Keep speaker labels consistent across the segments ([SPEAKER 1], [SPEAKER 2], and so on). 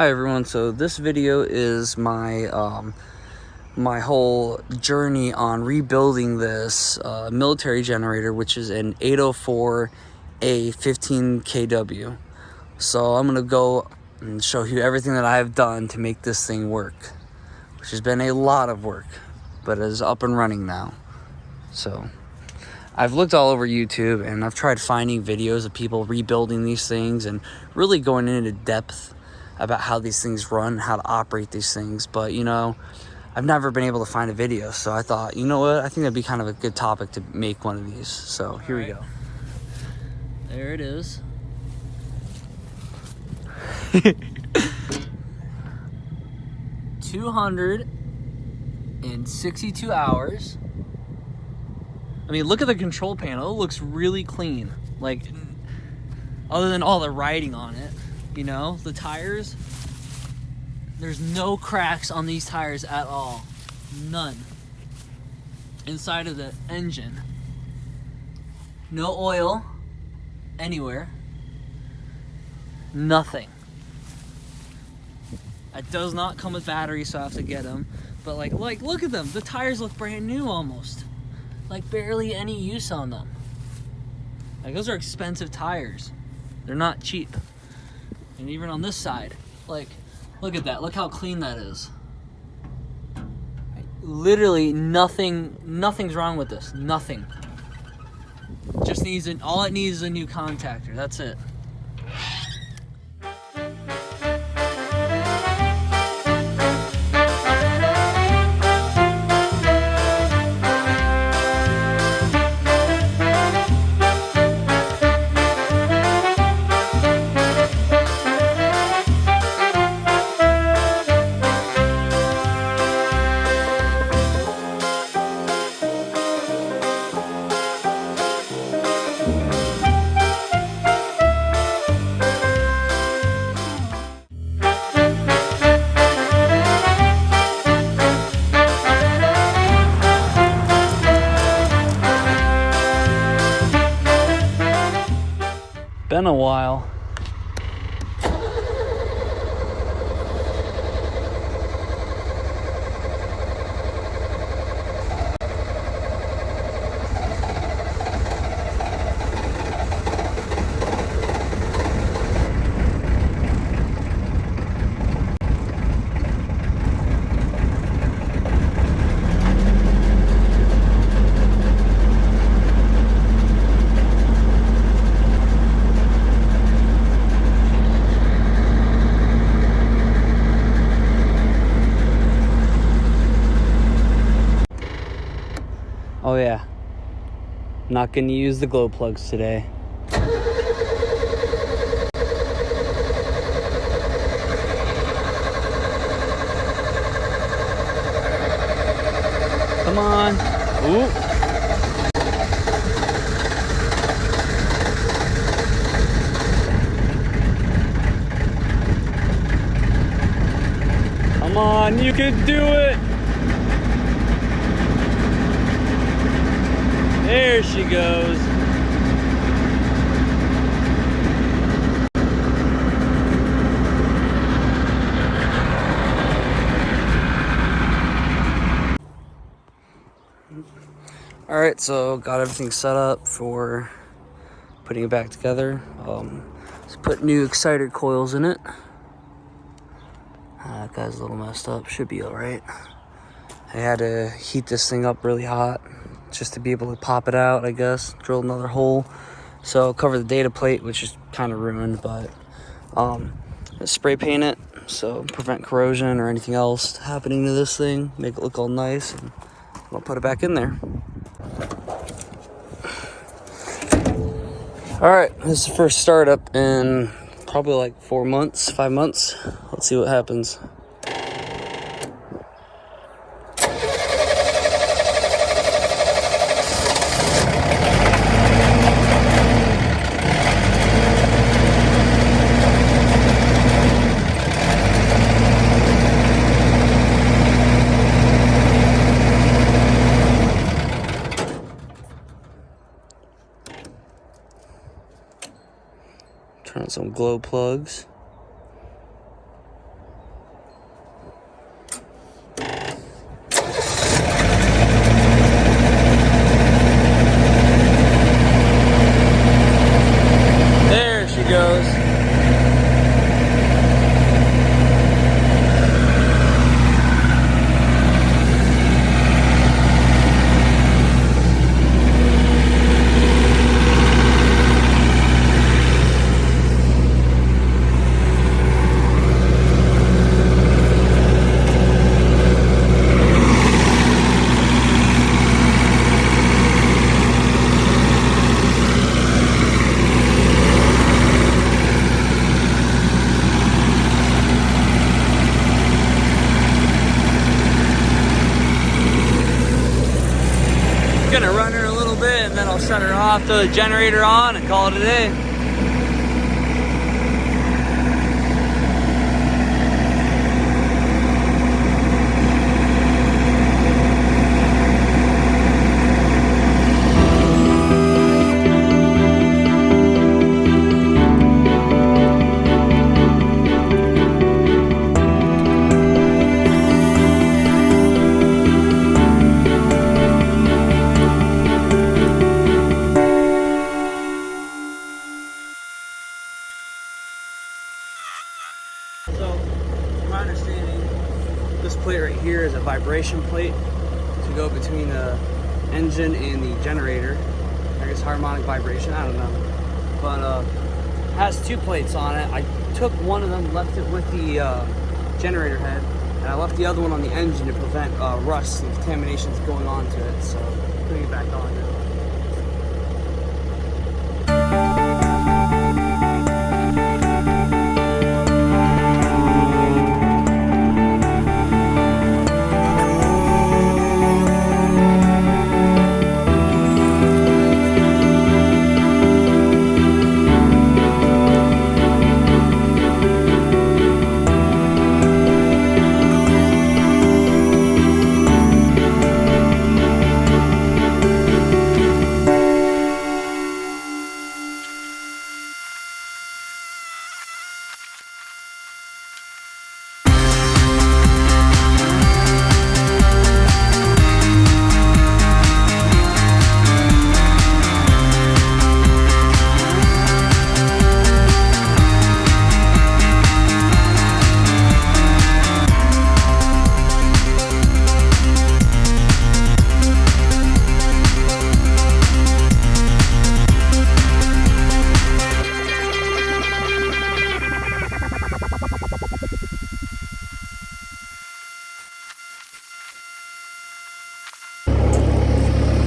[SPEAKER 1] Hi everyone, so this video is my my whole journey on rebuilding this military generator, which is an 804A 15 kW. So I'm gonna go and show you everything that I've done to make this thing work, which has been a lot of work, but it is up and running now. So I've looked all over YouTube and I've tried finding videos of people rebuilding these things and really going into depth about how these things run, how to operate these things. But, you know, I've never been able to find a video. So I thought, you know what? I think that'd be kind of a good topic to make one of these. So here we go. There it is. 262 hours. I mean, look at the control panel. It looks really clean. Like, other than all the writing on it, you know, the tires, there's no cracks on these tires at all. None. Inside of the engine, no oil anywhere. Nothing. It does not come with batteries, so I have to get them. But like look at them. The tires look brand new almost. Like barely any use on them. Like, those are expensive tires. They're not cheap. And even on this side, like, look at that. Look how clean that is. Literally nothing's wrong with this. Nothing. Just needs all it needs is a new contactor. That's it. Been a while. Oh yeah, not gonna use the glow plugs today. Come on. Ooh. Come on, you can do it. There she goes. All right, so got everything set up for putting it back together. Just put new exciter coils in it. That guy's a little messed up. Should be all right. I had to heat this thing up really hot just to be able to pop it out, I guess. Drill another hole. So cover the data plate, which is kind of ruined, but spray paint it so prevent corrosion or anything else happening to this thing. Make it look all nice, and I'll put it back in there. All right, this is the first startup in probably like 4 months, 5 months. Let's see what happens. Turn on some glow plugs. then I'll shut her off, throw the generator on, and call it a day. So, from my understanding, this plate right here is a vibration plate to go between the engine and the generator. I guess harmonic vibration, I don't know. But it has two plates on it. I took one of them, left it with the generator head, and I left the other one on the engine to prevent rust and contaminations going onto it. So, putting it back on now.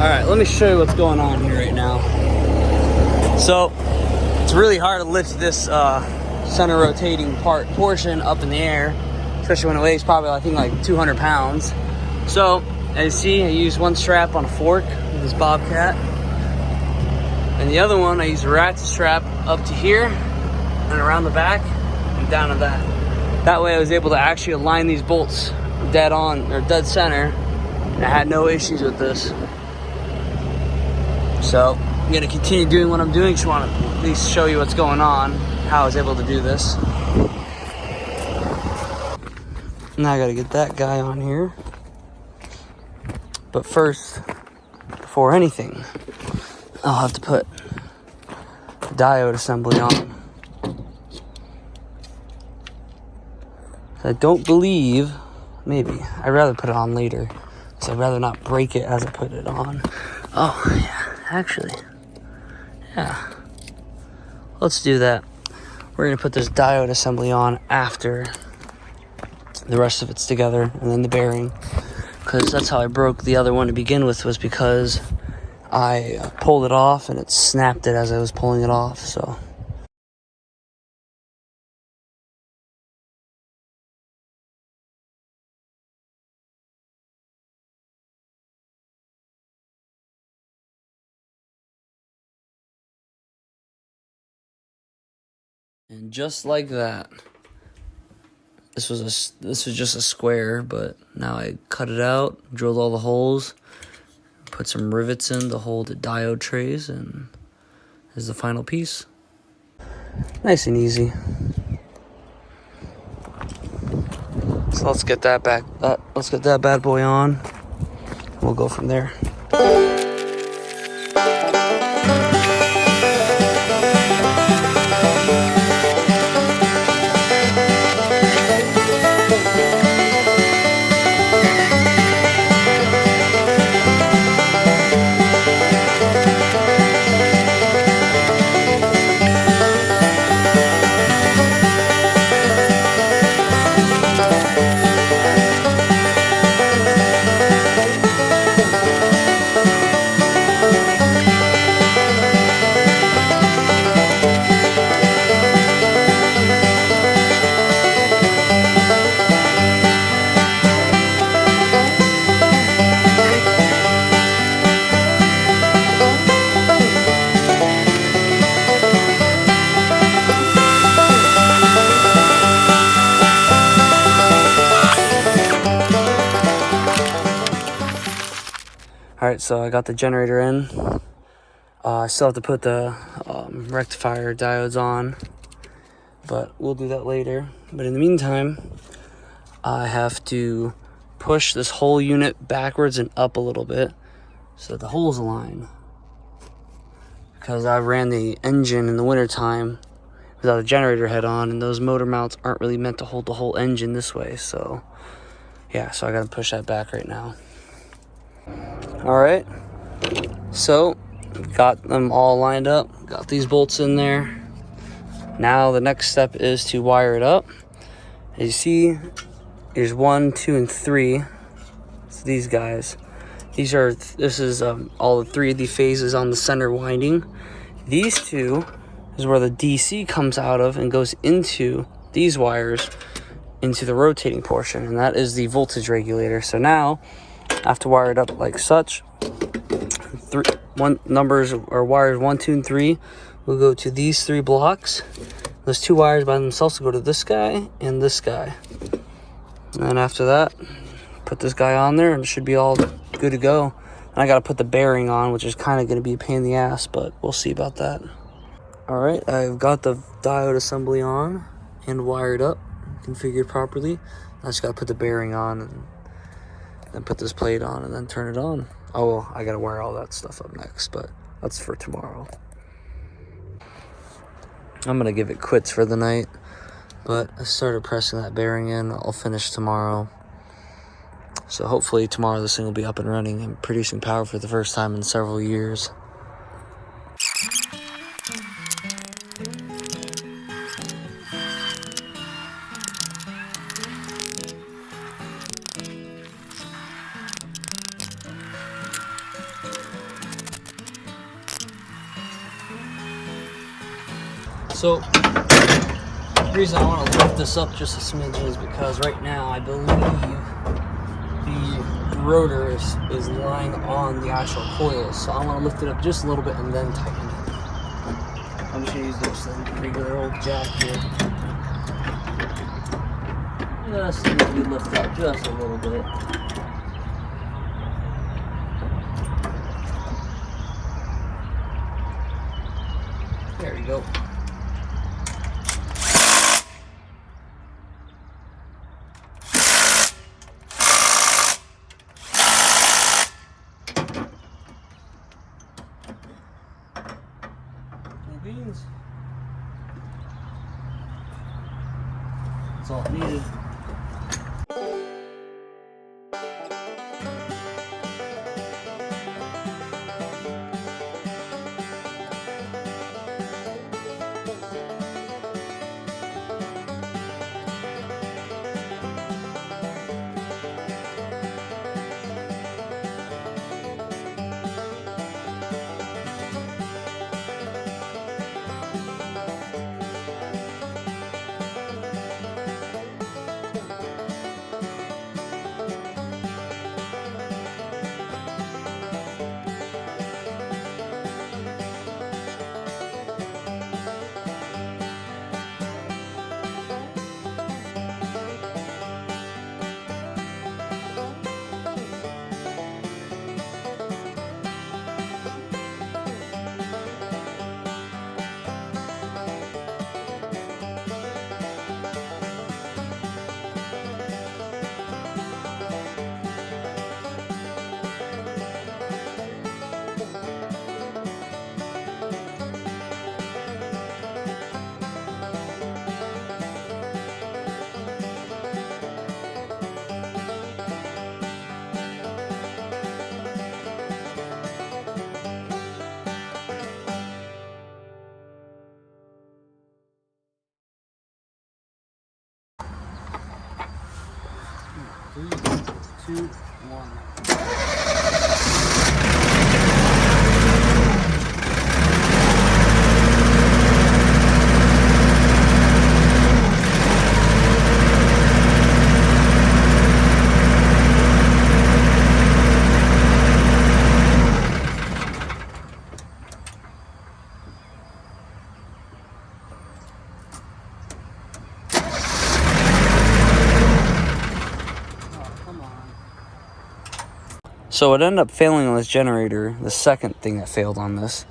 [SPEAKER 1] Alright, let me show you what's going on here right now. So, it's really hard to lift this center rotating portion up in the air, especially when it weighs probably, I think, like 200 pounds. So, as you see, I use one strap on a fork with this Bobcat. And the other one, I use a ratchet strap up to here and around the back and down to that. That way I was able to actually align these bolts dead on, or dead center, and I had no issues with this. So I'm gonna continue doing what I'm doing. Just want to at least show you what's going on, how I was able to do this. Now I gotta get that guy on here. But first, before anything, I'll have to put the diode assembly on. I don't believe, maybe, I'd rather put it on later, because I'd rather not break it as I put it on. Oh, yeah. Actually, yeah, let's do that. We're gonna put this diode assembly on after the rest of it's together, and then the bearing, because that's how I broke the other one to begin with, was because I pulled it off and it snapped it as I was pulling it off. So and just like that, this was just a square, but now I cut it out, drilled all the holes, put some rivets in to hold the diode trays, and here's the final piece. Nice and easy. So let's get that bad boy on. We'll go from there. so I got the generator in. I still have to put the rectifier diodes on, but we'll do that later. But in the meantime, I have to push this whole unit backwards and up a little bit so that the holes align. Because I ran the engine in the wintertime without a generator head on, and those motor mounts aren't really meant to hold the whole engine this way. So yeah, so I gotta push that back right now. All right, so got them all lined up, got these bolts in there. Now the next step is to wire it up. As you see, there's 1, 2, and 3. So these guys, this is all the 3 of the phases on the center winding. These 2 is where the DC comes out of and goes into these wires into the rotating portion, and that is the voltage regulator. So now I have to wire it up like such. Numbers or wires 1, 2, and 3 will go to these 3 blocks. Those 2 wires by themselves will go to this guy and this guy. And then after that, put this guy on there and it should be all good to go. And I got to put the bearing on, which is kind of going to be a pain in the ass, but we'll see about that. All right, I've got the diode assembly on and wired up, configured properly. I just got to put the bearing on and then put this plate on and then turn it on. Oh, well, I got to wire all that stuff up next, but that's for tomorrow. I'm going to give it quits for the night, but I started pressing that bearing in. I'll finish tomorrow. So hopefully tomorrow this thing will be up and running and producing power for the first time in several years. So the reason I want to lift this up just a smidge is because right now I believe the rotor is lying on the actual coils. So I want to lift it up just a little bit and then tighten it. I'm just going to use this regular old jack here. Just need to be lifted up just a little bit. There you go. Beans. That's all it needed. Three, two, one. Come on. So what ended up failing on this generator, the second thing that failed on this,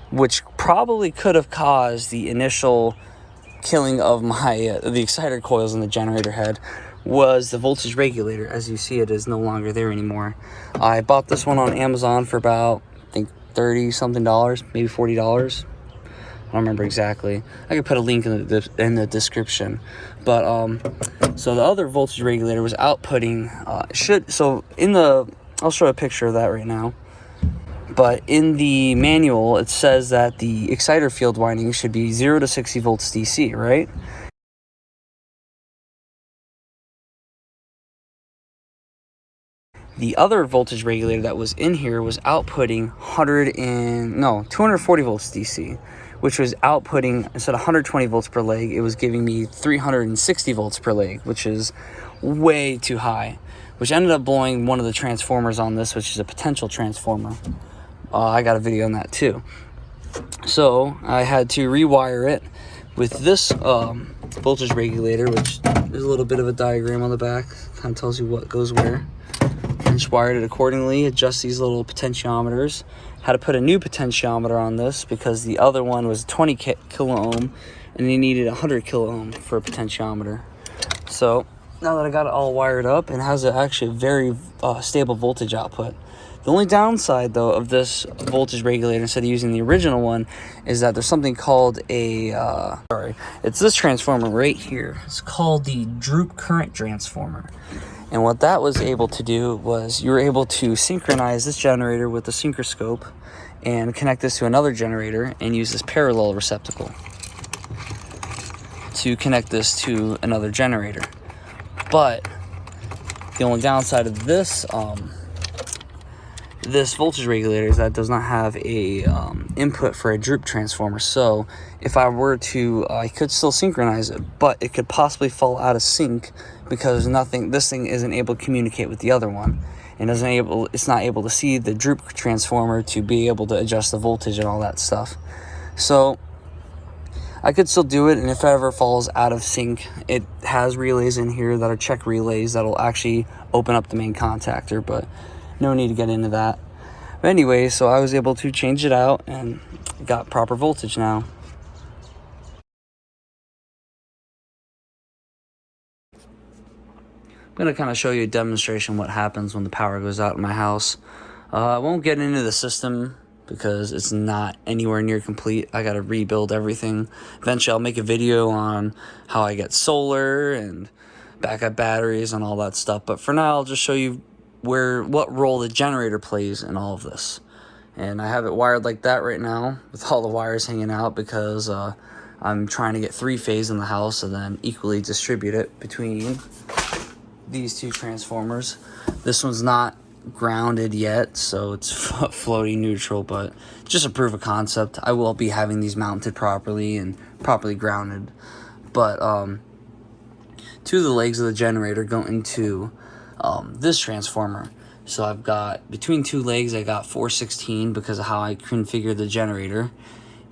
[SPEAKER 1] which probably could have caused the initial killing of my the exciter coils in the generator head, was the voltage regulator. As you see, it is no longer there anymore. I bought this one on Amazon for about, I think, $30 something, maybe $40. I don't remember exactly. I could put a link in the description. But so the other voltage regulator was outputting I'll show a picture of that right now. But in the manual, it says that the exciter field winding should be 0 to 60 volts DC, right? The other voltage regulator that was in here was outputting 240 volts DC, which was outputting, instead of 120 volts per leg, it was giving me 360 volts per leg, which is way too high, which ended up blowing one of the transformers on this, which is a potential transformer. I got a video on that too. So I had to rewire it with this voltage regulator, which there's a little bit of a diagram on the back, kind of tells you what goes where. And just wired it accordingly, adjust these little potentiometers. Had to put a new potentiometer on this because the other one was 20 kilo ohm and they needed 100 kilo ohm for a potentiometer. So now that I got it all wired up, and has actually a very stable voltage output. The only downside though of this voltage regulator, instead of using the original one, is that there's something called it's this transformer right here. It's called the droop current transformer. And what that was able to do was, you were able to synchronize this generator with the synchroscope and connect this to another generator and use this parallel receptacle to connect this to another generator. But the only downside of this this voltage regulator is that it does not have a input for a droop transformer. So if I were to, I could still synchronize it, but it could possibly fall out of sync because this thing isn't able to communicate with the other one, and it's not able to see the droop transformer to be able to adjust the voltage and all that stuff. So I could still do it, and if it ever falls out of sync, it has relays in here that are check relays that'll actually open up the main contactor, but no need to get into that. But anyway, so I was able to change it out and got proper voltage now. I'm going to kind of show you a demonstration what happens when the power goes out in my house. I won't get into the system because it's not anywhere near complete. I got to rebuild everything. Eventually I'll make a video on how I get solar and backup batteries and all that stuff. But for now, I'll just show you what role the generator plays in all of this. And I have it wired like that right now with all the wires hanging out because I'm trying to get 3-phase in the house and then equally distribute it between these two transformers. This one's not grounded yet, so it's floating neutral, but just to prove a concept, I will be having these mounted properly and properly grounded. But two of the legs of the generator go into this transformer. So I've got, between two legs, I got 416 because of how I configured the generator.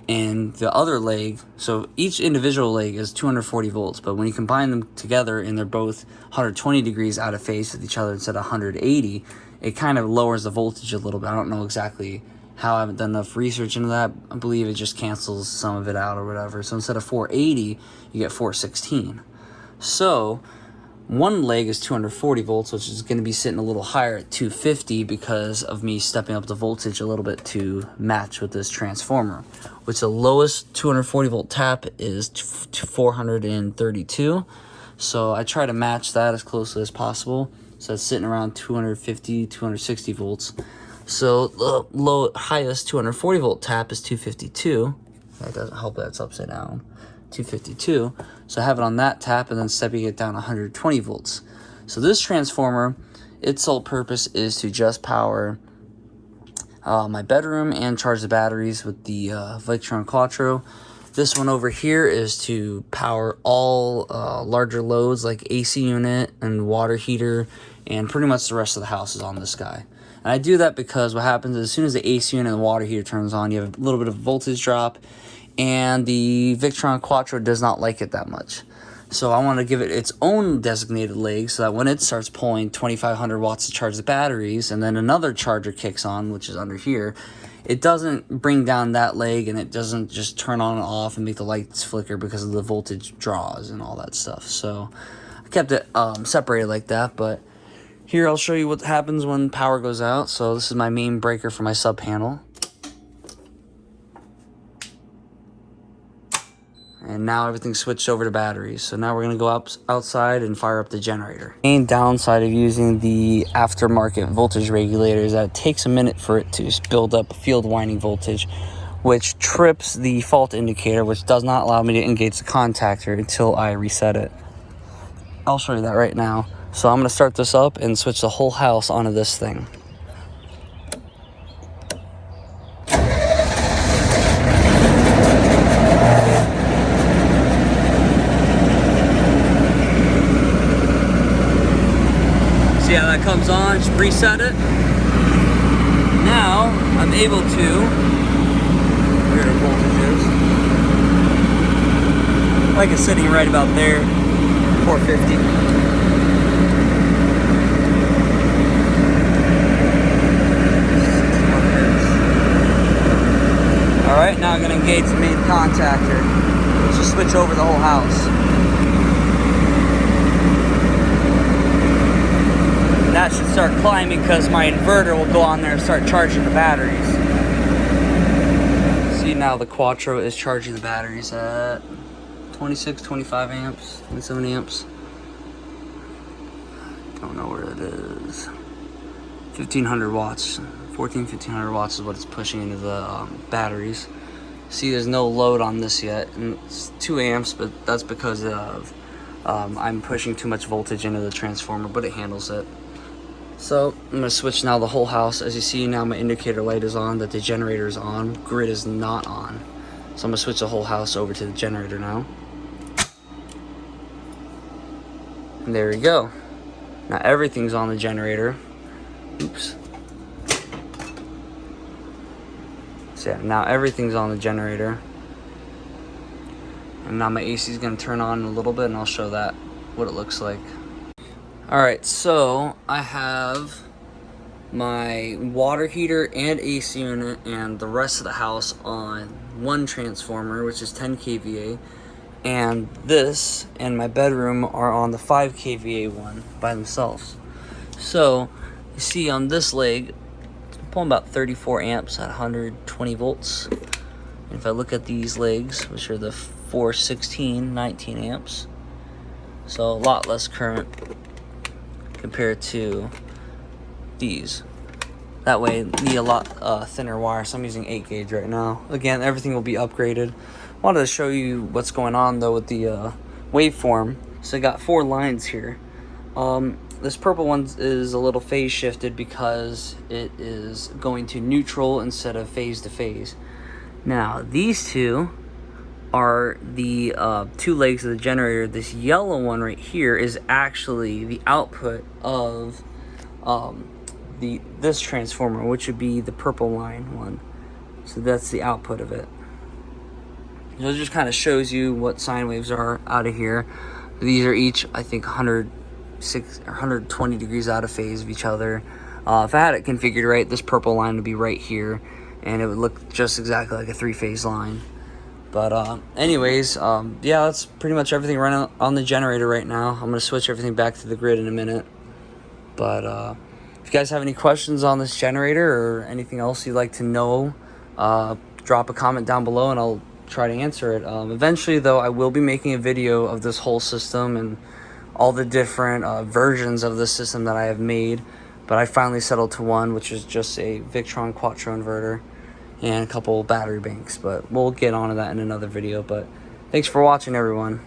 [SPEAKER 1] And the other leg, so each individual leg is 240 volts, but when you combine them together and they're both 120 degrees out of phase with each other instead of 180, it kind of lowers the voltage a little bit. I don't know exactly how, I haven't done enough research into that. I believe it just cancels some of it out or whatever. So instead of 480, you get 416. So one leg is 240 volts, which is going to be sitting a little higher at 250 because of me stepping up the voltage a little bit to match with this transformer, which the lowest 240 volt tap is 432. So I try to match that as closely as possible. So it's sitting around 250, 260 volts. So the highest 240 volt tap is 252. That doesn't help that it's upside down. 252. So I have it on that tap and then stepping it down 120 volts. So this transformer, its sole purpose is to just power my bedroom and charge the batteries with the Victron Quattro. This one over here is to power all larger loads like AC unit and water heater, and pretty much the rest of the house is on this guy. And I do that because what happens is as soon as the AC unit and the water heater turns on, you have a little bit of voltage drop, and the Victron Quattro does not like it that much. So I want to give it its own designated leg so that when it starts pulling 2,500 watts to charge the batteries, and then another charger kicks on, which is under here, it doesn't bring down that leg, and it doesn't just turn on and off and make the lights flicker because of the voltage draws and all that stuff. So I kept it separated like that. But here I'll show you what happens when power goes out. So this is my main breaker for my sub panel. And now everything's switched over to batteries. So now we're going to go outside and fire up the generator. The main downside of using the aftermarket voltage regulator is that it takes a minute for it to build up field winding voltage, which trips the fault indicator, which does not allow me to engage the contactor until I reset it. I'll show you that right now. So I'm going to start this up and switch the whole house onto this thing. See how that comes on, just reset it. Now I'm able to, where the voltage is, like it's sitting right about there, 450. Alright, now I'm going to engage the main contactor. Let's just switch over the whole house. That should start climbing because my inverter will go on there and start charging the batteries. See, now the Quattro is charging the batteries at 26, 25 amps, 27 amps. Don't know where it is. 1500 watts. 1500 watts is what it's pushing into the batteries. See, there's no load on this yet, and it's 2 amps, but that's because of I'm pushing too much voltage into the transformer, but it handles it. So I'm going to switch now the whole house. As you see now, my indicator light is on, that the generator is on, grid is not on. So I'm going to switch the whole house over to the generator now. And there we go. Now everything's on the generator. Oops. So yeah, now everything's on the generator. And now my AC is going to turn on in a little bit, and I'll show that what it looks like. Alright, so I have my water heater and AC unit and the rest of the house on one transformer, which is 10 kVA, and this and my bedroom are on the 5 kVA one by themselves. So you see on this leg, it's pulling about 34 amps at 120 volts. And if I look at these legs, which are the 416, 19 amps, so a lot less current compared to these. That way need a lot thinner wire, so I'm using 8 gauge right now. Again, everything will be upgraded. Wanted to show you what's going on though with the waveform. So I got 4 lines here. This purple one is a little phase shifted because it is going to neutral instead of phase to phase. Now these two are the 2 legs of the generator. This yellow one right here is actually the output of this transformer, which would be the purple line one. So that's the output of it. So it just kind of shows you what sine waves are out of here. These are each, I think, 106 or 120 degrees out of phase of each other. If I had it configured right, this purple line would be right here, and it would look just exactly like a 3-phase line. But anyways, yeah, that's pretty much everything running on the generator right now. I'm going to switch everything back to the grid in a minute. But if you guys have any questions on this generator or anything else you'd like to know, drop a comment down below and I'll try to answer it. Eventually, though, I will be making a video of this whole system and all the different versions of this system that I have made. But I finally settled to one, which is just a Victron Quattro inverter and a couple battery banks, but we'll get onto that in another video. But thanks for watching, everyone.